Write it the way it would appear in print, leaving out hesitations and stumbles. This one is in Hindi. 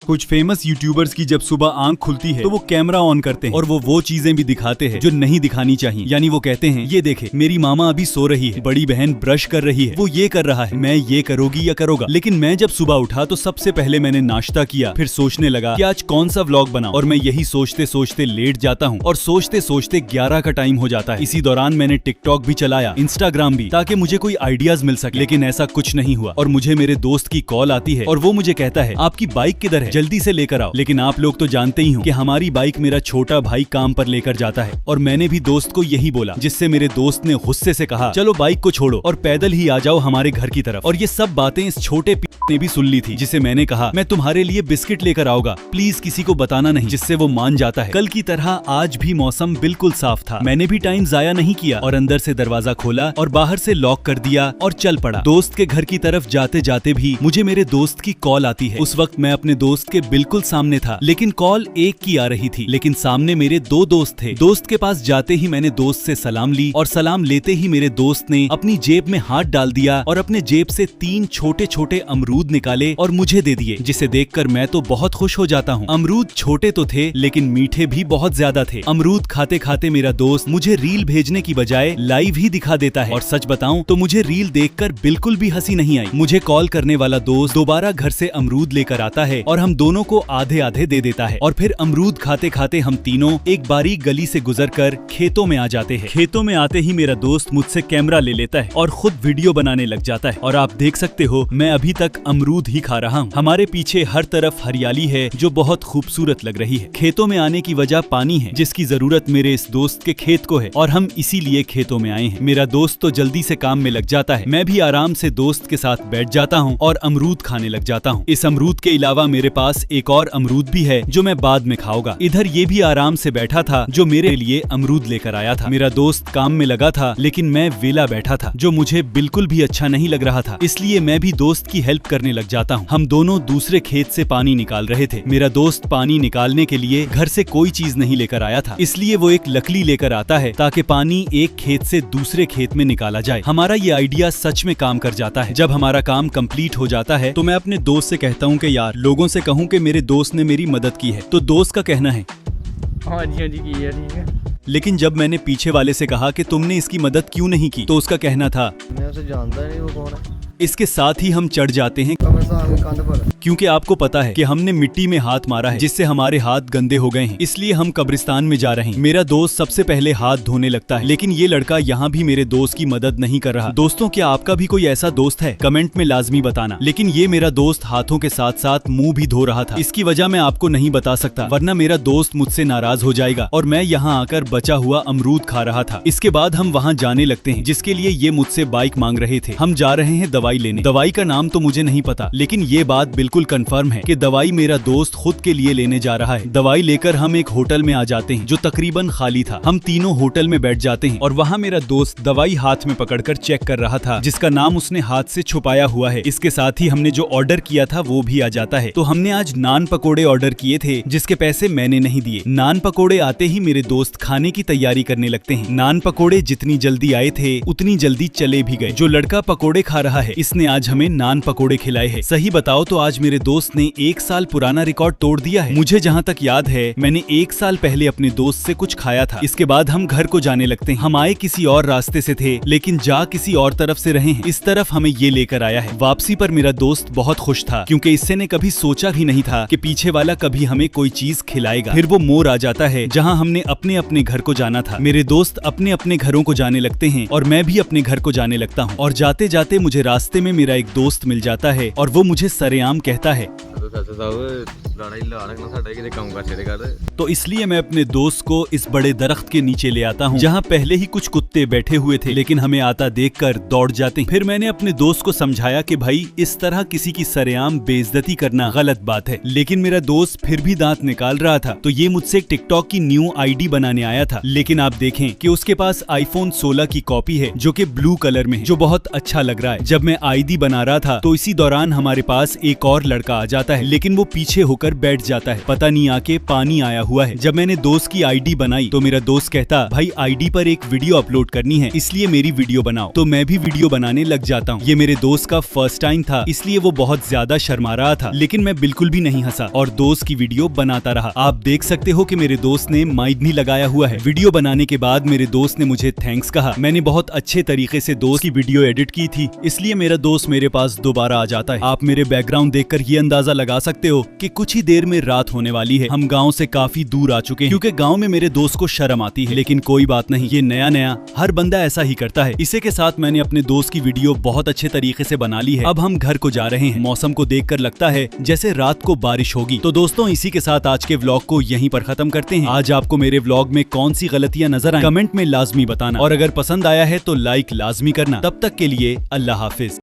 कुछ फेमस यूट्यूबर्स की जब सुबह आंख खुलती है तो वो कैमरा ऑन करते हैं और वो चीजें भी दिखाते हैं जो नहीं दिखानी चाहिए। यानी वो कहते हैं ये देखे मेरी मामा अभी सो रही है, बड़ी बहन ब्रश कर रही है, वो ये कर रहा है, मैं ये करोगी या करोगा। लेकिन मैं जब सुबह उठा तो सबसे पहले मैंने नाश्ता किया, फिर सोचने लगा कि आज कौन सा व्लॉग बनाऊं, और मैं यही सोचते सोचते लेट जाता हूँ और सोचते सोचते 11 का टाइम हो जाता है। इसी दौरान मैंने टिकटॉक भी चलाया, इंस्टाग्राम भी, ताकि मुझे कोई आइडियाज मिल सके। लेकिन ऐसा कुछ नहीं हुआ और मुझे मेरे दोस्त की कॉल आती है और वो मुझे कहता है आपकी बाइक किधर है, जल्दी से लेकर आओ। लेकिन आप लोग तो जानते ही हो कि हमारी बाइक मेरा छोटा भाई काम पर लेकर जाता है, और मैंने भी दोस्त को यही बोला, जिससे मेरे दोस्त ने गुस्से से कहा चलो बाइक को छोड़ो और पैदल ही आ जाओ हमारे घर की तरफ। और ये सब बातें इस छोटे ने भी सुन ली थी, जिसे मैंने कहा मैं तुम्हारे लिए बिस्किट लेकर आऊंगा, प्लीज किसी को बताना नहीं, जिससे वो मान जाता है। कल की तरह आज भी मौसम बिल्कुल साफ था, मैंने भी टाइम जाया नहीं किया और अंदर से दरवाजा खोला और बाहर से लॉक कर दिया और चल पड़ा। दोस्त के घर की तरफ जाते जाते भी मुझे मेरे दोस्त की कॉल आती है। उस वक्त मैं अपने दोस्त के बिल्कुल सामने था, लेकिन कॉल एक की आ रही थी, लेकिन सामने मेरे दो दोस्त थे। दोस्त के पास जाते ही मैंने दोस्त से सलाम ली और सलाम लेते ही मेरे दोस्त ने अपनी जेब में हाथ डाल दिया और अपने जेब से 3 छोटे छोटे अमरूद निकाले और मुझे दे दिए, जिसे देखकर मैं तो बहुत खुश हो जाता हूँ। अमरूद छोटे तो थे लेकिन मीठे भी बहुत ज्यादा थे। अमरूद खाते खाते मेरा दोस्त मुझे रील भेजने की बजाय लाइव ही दिखा देता है, और सच बताऊं तो मुझे रील देखकर बिल्कुल भी हंसी नहीं आई। मुझे कॉल करने वाला दोस्त दोबारा घर से अमरूद लेकर आता है और हम दोनों को आधे आधे दे देता है, और फिर अमरूद खाते खाते हम तीनों एक बारीक गली से गुजरकर खेतों में आ जाते हैं। खेतों में आते ही मेरा दोस्त मुझसे कैमरा ले लेता है और खुद वीडियो बनाने लग जाता है, और आप देख सकते हो मैं अभी तक अमरूद ही खा रहा हूँ। हमारे पीछे हर तरफ हरियाली है जो बहुत खूबसूरत लग रही है। खेतों में आने की वजह पानी है, जिसकी जरूरत मेरे इस दोस्त के खेत को है, और हम इसीलिए खेतों में आए हैं। मेरा दोस्त तो जल्दी से काम में लग जाता है, मैं भी आराम से दोस्त के साथ बैठ जाता हूँ और अमरूद खाने लग जाता हूँ। इस अमरूद के अलावा मेरे पास एक और अमरूद भी है जो मैं बाद में खाऊंगा। इधर ये भी आराम से बैठा था जो मेरे लिए अमरूद लेकर आया था। मेरा दोस्त काम में लगा था लेकिन मैं वेला बैठा था, जो मुझे बिल्कुल भी अच्छा नहीं लग रहा था, इसलिए मैं भी दोस्त की हेल्प करने लग जाता हूँ। हम दोनों दूसरे खेत से पानी निकाल रहे थे। मेरा दोस्त पानी निकालने के लिए घर से कोई चीज नहीं लेकर आया था, इसलिए वो एक लकड़ी लेकर आता है ताकि पानी एक खेत से दूसरे खेत में निकाला जाए। हमारा ये आइडिया सच में काम कर जाता है। जब हमारा काम कंप्लीट हो जाता है तो मैं अपने दोस्त से कहता हूँ कि यार लोगों से कहूँ कि मेरे दोस्त ने मेरी मदद की है, तो दोस्त का कहना है हाँ जी की है, ठीक है। लेकिन जब मैंने पीछे वाले से कहा कि तुमने इसकी मदद क्यों नहीं की, तो उसका कहना था मैं उसे जानता नहीं, वो कौन है। इसके साथ ही हम चढ़ जाते हैं क्योंकि आपको पता है कि हमने मिट्टी में हाथ मारा है, जिससे हमारे हाथ गंदे हो गए हैं, इसलिए हम कब्रिस्तान में जा रहे हैं। मेरा दोस्त सबसे पहले हाथ धोने लगता है, लेकिन ये लड़का यहाँ भी मेरे दोस्त की मदद नहीं कर रहा। दोस्तों, क्या आपका भी कोई ऐसा दोस्त है? कमेंट में लाजमी बताना। लेकिन ये मेरा दोस्त हाथों के साथ साथ मुंह भी धो रहा था। इसकी वजह मैं आपको नहीं बता सकता, वरना मेरा दोस्त मुझसे नाराज हो जाएगा, और मैं यहाँ आकर बचा हुआ अमरूद खा रहा था। इसके बाद हम वहाँ जाने लगते हैं, जिसके लिए ये मुझसे बाइक मांग रहे थे। हम जा रहे हैं दवाई लेने। दवाई का नाम तो मुझे नहीं पता, लेकिन ये बात बिल्कुल कंफर्म है कि दवाई मेरा दोस्त खुद के लिए लेने जा रहा है। दवाई लेकर हम एक होटल में आ जाते हैं जो तकरीबन खाली था। हम तीनों होटल में बैठ जाते हैं और वहाँ मेरा दोस्त दवाई हाथ में पकड़कर चेक कर रहा था, जिसका नाम उसने हाथ से छुपाया हुआ है। इसके साथ ही हमने जो ऑर्डर किया था वो भी आ जाता है। तो हमने आज नान पकोड़े ऑर्डर किए थे, जिसके पैसे मैंने नहीं दिए। नान पकोड़े आते ही मेरे दोस्त खाने की तैयारी करने लगते हैं। नान पकोड़े जितनी जल्दी आए थे उतनी जल्दी चले भी गए। जो लड़का पकोड़े खा रहा है इसने आज हमें नान पकोड़े खिलाए हैं। सही बताओ तो आज मेरे दोस्त ने 1 साल पुराना रिकॉर्ड तोड़ दिया है। मुझे जहाँ तक याद है मैंने 1 साल पहले अपने दोस्त से कुछ खाया था। इसके बाद हम घर को जाने लगते हैं। हम आए किसी और रास्ते से थे, लेकिन जा किसी और तरफ से रहे हैं। इस तरफ हमें ये लेकर आया है। वापसी पर मेरा दोस्त बहुत खुश था, क्योंकि इससे ने कभी सोचा भी नहीं था कि पीछे वाला कभी हमें कोई चीज खिलाएगा। फिर वो मोड़ आ जाता है जहाँ हमने अपने अपने घर को जाना था। मेरे दोस्त अपने अपने घरों को जाने लगते हैं और मैं भी अपने घर को जाने लगता हूँ। और जाते जाते मुझे रास्ते में मेरा एक दोस्त मिल जाता है और वो मुझे सरेआम कहता है तो इसलिए मैं अपने दोस्त को इस बड़े दरख्त के नीचे ले आता हूँ, जहाँ पहले ही कुछ कुत्ते बैठे हुए थे, लेकिन हमें आता देखकर दौड़ जाते हैं। फिर मैंने अपने दोस्त को समझाया कि भाई इस तरह किसी की सरेआम बेइज्जती करना गलत बात है, लेकिन मेरा दोस्त फिर भी दांत निकाल रहा था। तो ये मुझसे एक टिकटॉक की न्यू आईडी बनाने आया था, लेकिन आप देखें कि उसके पास iPhone 16 की कॉपी है जो कि ब्लू कलर में है, जो बहुत अच्छा लग रहा है। जब मैं आईडी बना रहा था तो इसी दौरान हमारे पास एक और लड़का आ जाता है है, लेकिन वो पीछे होकर बैठ जाता है। पता नहीं आके पानी आया हुआ है। जब मैंने दोस्त की आईडी बनाई तो मेरा दोस्त कहता, भाई आईडी पर एक वीडियो अपलोड करनी है, इसलिए मेरी वीडियो बनाओ। तो मैं भी वीडियो बनाने लग जाता हूँ। ये मेरे दोस्त का फर्स्ट टाइम था, इसलिए वो बहुत ज्यादा शर्मा रहा था, लेकिन मैं बिल्कुल भी नहीं हंसा और दोस्त की वीडियो बनाता रहा। आप देख सकते हो कि मेरे दोस्त ने माइक भी लगाया हुआ है। वीडियो बनाने के बाद मेरे दोस्त ने मुझे थैंक्स कहा। मैंने बहुत अच्छे तरीके से दोस्त की वीडियो एडिट की थी, इसलिए मेरा दोस्त मेरे पास दोबारा आ जाता है। आप मेरे बैकग्राउंड देखकर ये अंदाजा लगा सकते हो कि कुछ ही देर में रात होने वाली है। हम गाँव से काफी दूर आ चुके हैं, क्योंकि गाँव में मेरे दोस्त को शर्म आती है, लेकिन कोई बात नहीं, ये नया नया हर बंदा ऐसा ही करता है। इसी के साथ मैंने अपने दोस्त की वीडियो बहुत अच्छे तरीके से बना ली है। अब हम घर को जा रहे हैं। मौसम को देखकर लगता है जैसे रात को बारिश होगी। तो दोस्तों, इसी के साथ आज के व्लॉग को यहीं पर खत्म करते हैं। आज आपको मेरे व्लॉग में कौन सी गलतियां नजर आई, कमेंट में लाजमी बताना, और अगर पसंद आया है तो लाइक लाजमी करना। तब तक के लिए अल्लाह हाफिज।